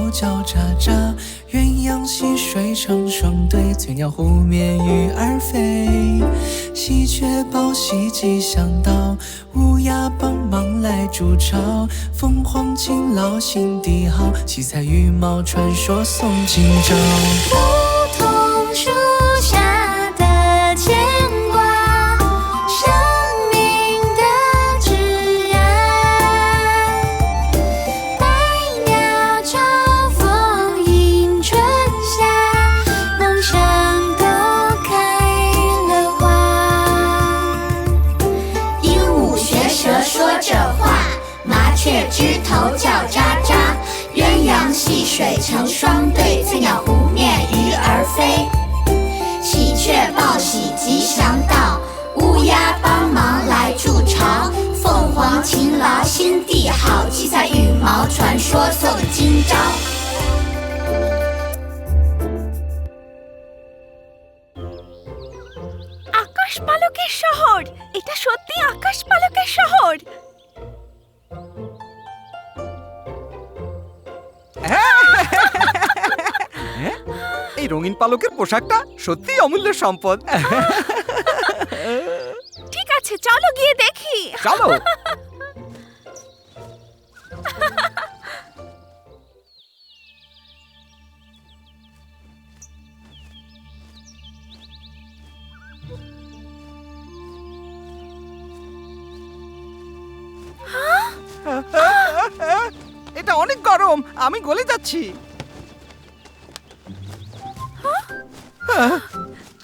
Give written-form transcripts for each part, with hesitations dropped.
头叫喳喳，鸳鸯戏水成双对，翠鸟湖面鱼儿飞。喜鹊报喜吉祥到，乌鸦帮忙来筑巢。凤凰勤劳心地好，七彩羽毛传说送今朝。梧桐树下的牵挂，生命的枝桠。百鸟朝风迎春夏，梦想都开了花。鹦鹉学舌说着话，麻雀枝头叫喳喳。鸳鸯戏水成双对，翠鸟湖面鱼儿飞。喜鹊报喜吉祥到，乌鸦帮忙来筑巢。凤凰勤劳心地好，七彩羽毛传说送今朝。আকাশ পালকের শহর, এটা সত্যি আকাশ পালকের শহর। এই রঙিন পালকের পোশাকটা সত্যিই অমূল্য সম্পদ। ঠিক আছে, চলো গিয়ে দেখি। চলো। এটা অনেক গরম, আমি গলে যাচ্ছি।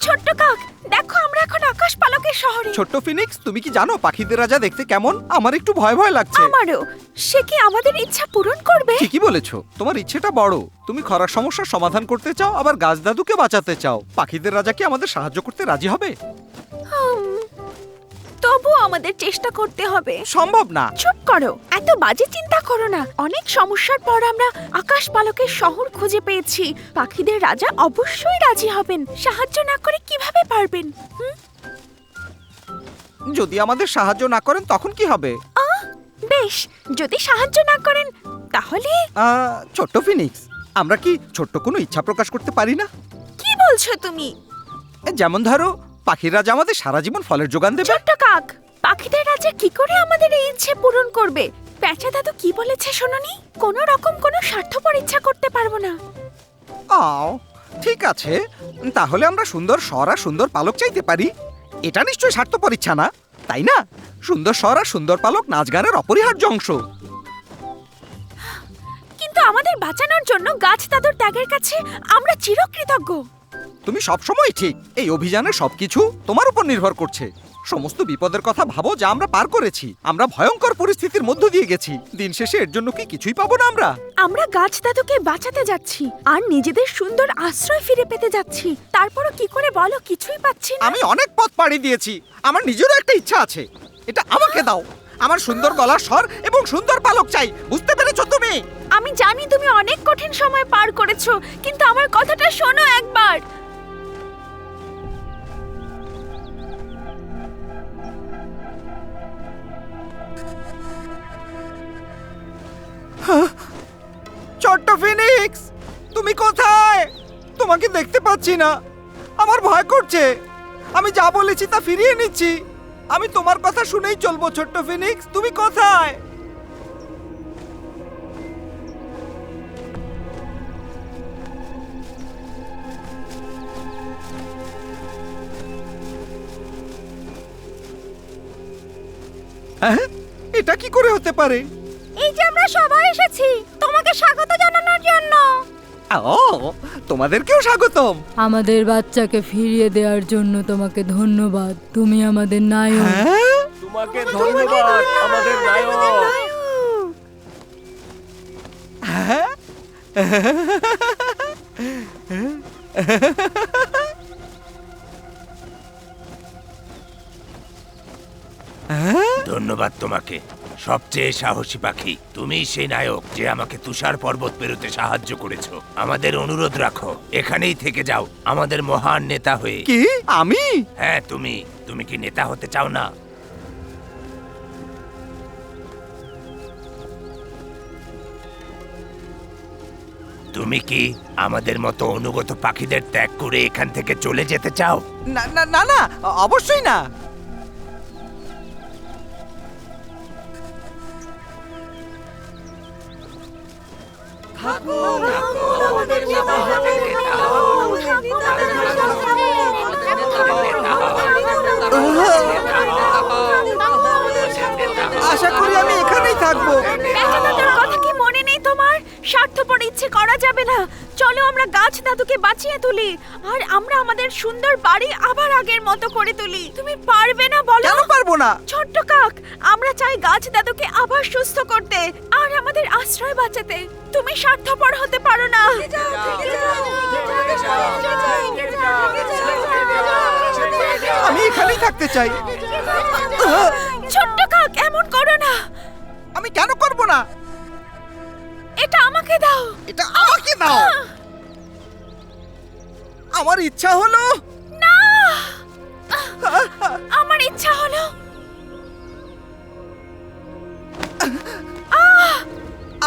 ছোট্ট কাক, দেখো আমরা এখন আকাশ পালকের শহরে। ছোট্ট ফিনিক্স, তুমি কি জানো পাখিদের রাজা দেখতে কেমন? আমার একটু ভয় ভয় লাগছে। আমারও। সে কি আমাদের ইচ্ছা পূরণ করবে? ঠিকই বলেছো, তোমার ইচ্ছেটা বড়। তুমি খরার সমস্যার সমাধান করতে চাও, আবার গাছ দাদুকে বাঁচাতে চাও। পাখিদের রাজা কি আমাদের সাহায্য করতে রাজি হবে? তবু আমাদের চেষ্টা করতে হবে। সম্ভব না। চুপ করো, এত বাজে চিন্তা করো না। অনেক সমস্যার পর আমরা আকাশ পালকের শহর খুঁজে পেয়েছি। পাখিদের রাজা অবশ্যই রাজি হবেন। সাহায্য না করে কিভাবে পারবেন? যদি আমাদের সাহায্য না করেন তখন কি হবে? বেশ, যদি সাহায্য না করেন তাহলে ছোট্ট ফিনিক্স, আমরা কি ছোট্ট কোনো ইচ্ছা প্রকাশ করতে পারি না? কি বলছো তুমি? যেমন ধরো, পাখির রাজা আমাদের সারা জীবন ফলের যোগান দেবে। ছোট্ট কাক, পাখিদের রাজা কি করে আমাদের এই ইচ্ছে পূরণ করবে? প্যাঁচা দাদু কি বলেছে শোনোনি? কোনো রকম কোনো স্বার্থপর ইচ্ছা করতে পারবো না। ঠিক আছে, তাহলে আমরা সুন্দর স্বর আর সুন্দর পালক চাইতে পারি। এটা নিশ্চয়ই স্বার্থপর ইচ্ছা না, তাই না? সুন্দর স্বর আর সুন্দর পালক নাচ গানের অপরিহার্য অংশ। কিন্তু আমাদের বাঁচানোর জন্য গাছ দাদুর ত্যাগের কাছে আমরা চিরকৃতজ্ঞ। তুমি সবসময় ঠিক। এই অভিযানের সবকিছু তোমার উপর নির্ভর করছে। সমস্ত বিপদের কথা ভাবো যা আমরা পার করেছি। আমরা ভয়ঙ্কর পরিস্থিতির মধ্য দিয়ে গেছি। দিন শেষে এর জন্য কি কিছুই পাবো না আমরা? আমরা গাছ দাদুকে বাঁচাতে যাচ্ছি আর নিজেদের সুন্দর আশ্রয় ফিরে পেতে যাচ্ছি। তারপরও কি করে বলো কিছুই পাচ্ছি না? আমি অনেক পথ পাড়ি দিয়েছি। আমার নিজেরও একটা ইচ্ছা আছে, এটা আমাকে দাও। আমার সুন্দর গলার স্বর এবং সুন্দর পালক চাই। বুঝতে পেরেছো তুমি? আমি জানি তুমি অনেক কঠিন সময় পার করেছো, কিন্তু আমার কথাটা শোনো একবার। ছোট্ট ফিনিক্স, তুমি কোথায়? তোমাকে দেখতে পাচ্ছি না। আমার ভয় করছে। আমি যা বলেছি তা ফিরিয়ে নিচ্ছি। আমি তোমার কথা শুনেই চলবো। ছোট্ট ফিনিক্স, তুমি কোথায়? এটা কি করে হতে পারে? এই যে আমরা সবাই এসেছি তোমাকে স্বাগত জানানোর জন্য। তোমাদেরকেও স্বাগতম। আমাদের বাচ্চাকে ফিরিয়ে দেওয়ার জন্য তোমাকে ধন্যবাদ। তুমি আমাদের নায়ক। তোমাকে ধন্যবাদ আমাদের নায়ক। ধন্যবাদ তোমাকে, সবচেয়ে সাহসী পাখি। তুমি সেই নায়ক যে আমাকে তুষার পর্বত পেরোতে সাহায্য করেছো। আমাদের অনুরোধ রাখো, এখানেই থেকে যাও আমাদের মহান নেতা হয়ে। কি আমি? হ্যাঁ তুমি। তুমি কি নেতা হতে চাও না? তুমি কি আমাদের মতো অনুগত পাখিদের ত্যাগ করে এখান থেকে চলে যেতে চাও? না না না না, অবশ্যই না। আশা করি আমি এখানেই থাকবো। বেঁচে থাকার কথা কি মনে নেই তোমার? স্বার্থপর ইচ্ছে করা যাবে না। চলো আমরা গাছ দাদুকে বাঁচিয়ে তুলি আর আমরা আমাদের সুন্দর বাড়ি আবার আগের মতো করে তুলি। তুমি পারবে না বলো? কেন পারবো না? ছোট্ট কাক, আমরা চাই গাছ দাদুকে আবার সুস্থ করতে আর আমাদের আশ্রয় বাঁচাতে। তুমি স্বার্থপর হতে পারো না। আমি এখানেই থাকতে চাই। ছোট্ট কাক, এমন করো না। আমি কেন করব না? এটা আমাকে দাও। এটা আমাকে দাও। আমার ইচ্ছা হলো না, আমার ইচ্ছা হলো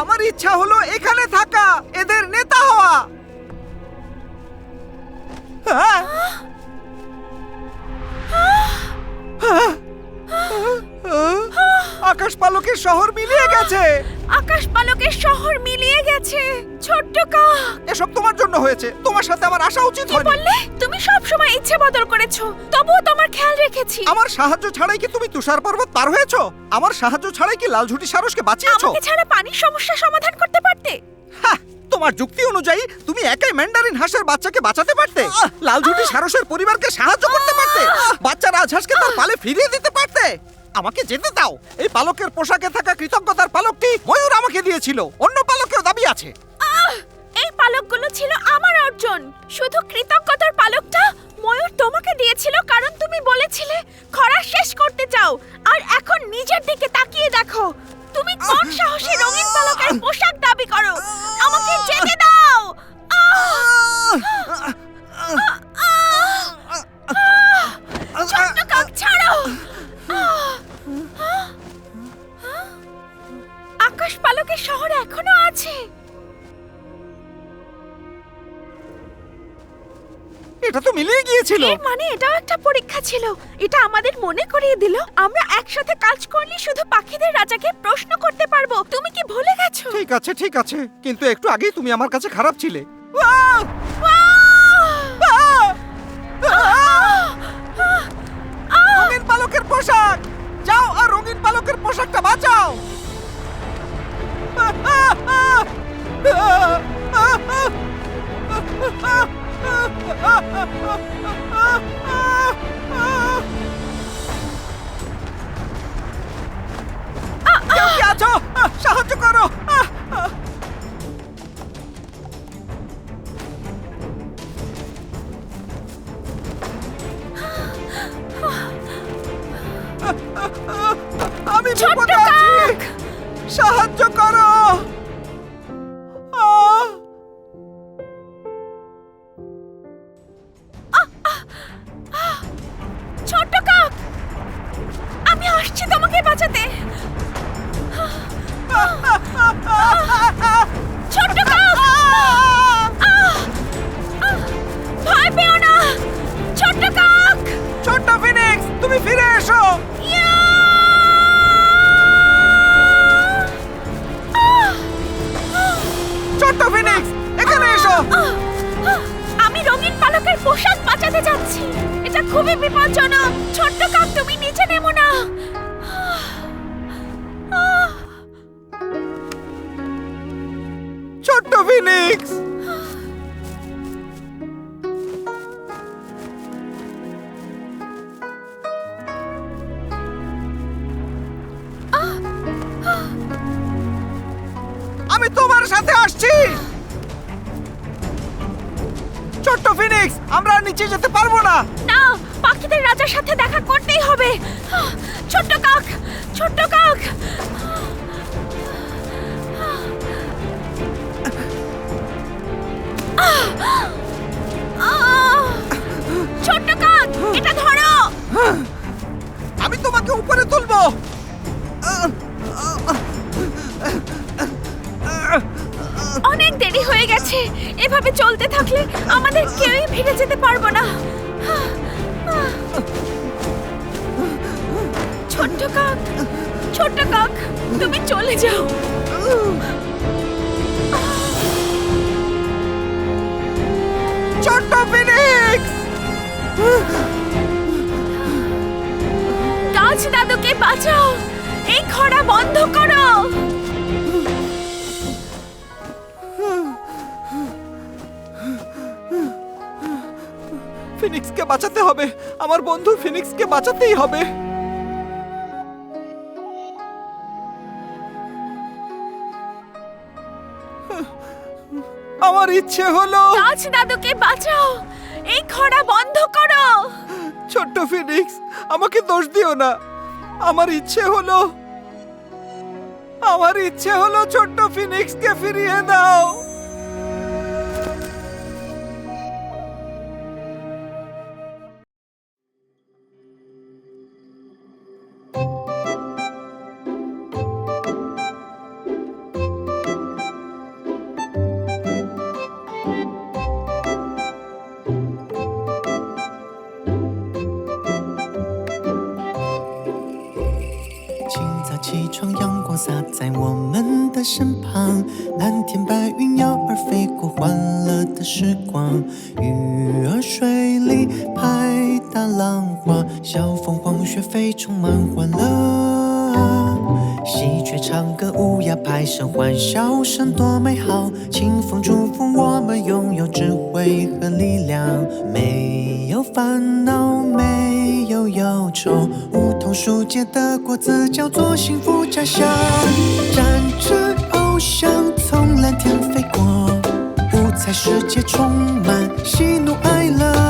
আমার ইচ্ছা হলো এখানে থাকা, এদের নেতা হওয়া। হ্যাঁ? আকাশ পালকের শহর মিলিয়ে গেছে। আকাশ পালকের শহর মিলিয়ে গেছে। ছোট্ট কাক, এসব তোমার জন্য হয়েছে। তোমার সাথে আমার আসা উচিত কি হয়নি। বললে? তুমি সব সময় ইচ্ছে বদল করেছো, তবুও তোমার খেয়াল রেখেছি। আমার সাহায্য ছাড়াই কি তুমি তুষার পর্বত পার হয়েছো? আমার সাহায্য ছাড়াই কি লালঝুটি সারসকে বাঁচিয়েছো? আমাকে ছাড়া পানির সমস্যা সমাধান করতে পারতে। হ্যাঁ, তোমার যুক্তি অনুযায়ী তুমি একাই ম্যান্ডারিন হাঁসের বাচ্চাকে বাঁচাতে পারতে, লালঝুটি সারসের পরিবারকে সাহায্য করতে পারতে, বাচ্চা রাজহাঁসকে তার পালে ফিরিয়ে দিতে পারতে। আমাকে যেতে দাও। এই পালকের পোশাকে থাকা কৃতজ্ঞতার পালকটি ময়ূর আমাকে দিয়েছিল। অন্য পালকেও দাবি আছে। এই পালকগুলো ছিল আমার অর্জন। শুধু কৃতজ্ঞতার পালকটা ময়ূর তোমাকে দিয়েছিল কারণ তুমি বলেছিলে খরা শেষ করতে চাও। আর এখন নিজের দিকে তাকিয়ে দেখো, তুমি কোন সাহসী রঙিন পালকের পোশাক দাবি করো। আমাকে যেতে দাও। ছোট্ট কাক, ছাড়ো। আকাশ পালকের শহর এখনো আছে। এটা তো মিলিয়ে গিয়েছিল। এর মানে এটাও একটা পরীক্ষা ছিল। এটা আমাদের মনে করিয়ে দিল আমরা একসাথে কাজ করলে শুধু পাখিদের রাজাকে প্রশ্ন করতে পারবো। তুমি কি ভুলে গেছো? ঠিক আছে ঠিক আছে, কিন্তু একটু আগেই তুমি আমার কাছে খারাপ ছিলে। রঙিন পালকের পোশাক, যাও আর রঙিন পালকের পোশাকটা বাঁচাও। কেউ কি আছো? সাহায্য করো। আমি ছোট্ট বিপদে আছি। কাক! সাহায্য করো। ছোট্ট কাক, আমি আসছি তোমাকে বাঁচাতে। ছোট্ট কাক, ভয় পেও না। ছোট্ট কাক, ছোট্ট ফিনিক্স, তুমি ফিরে এসো। ছোট্ট ফিনিক্স, এখানে এসো। আমি রঙিন পালকের পোশাক বাঁচাতে যাচ্ছি। এটা খুবই বিপজ্জনক। ছোট্ট কাক, তুমি নিচে নেমো না। ছোট্ট ফিনিক্স, আমি তোমার সাথে আসছি। ছোট্ট ফিনিক্স, আমরা আর নিচে যেতে পারবো না। না, পাখিদের রাজার সাথে দেখা করতেই হবে। ছোট্ট কাক, ছোট্ট কাক। ছোট্ট কাক, এটা ধরো। আমি তোমাকে উপরে তুলবো। অনেক দেরি হয়ে গেছে। যাও। ছোট্ট ফিনিক্স! গাছ দাদুকে বাঁচাও, এই খরা বন্ধ করো। ফিনিক্সকে বাঁচাতে হবে, আমার বন্ধু ফিনিক্সকে বাঁচাতেই হবে। আমার ইচ্ছে হলো গাছ দাদুকে বাঁচাও, এই খরা বন্ধ করো। ছোট্ট ফিনিক্স, আমাকে দোষ দিও না। আমার ইচ্ছে হলো ছোট্ট ফিনিক্সকে ফিরিয়ে দাও।清早起床，阳光洒在我们的身旁，蓝天白云鸟儿飞过，欢乐的时光。鱼儿水里拍打浪花，小凤凰学飞充满欢乐。喜鹊唱歌，乌鸦拍声，欢笑声多美好。清风祝福我们拥有智慧和力量，没有烦恼，没有忧愁。梧桐树结的果子叫做幸福家乡，展翅翱翔，从蓝天飞过。五彩世界充满喜怒哀乐。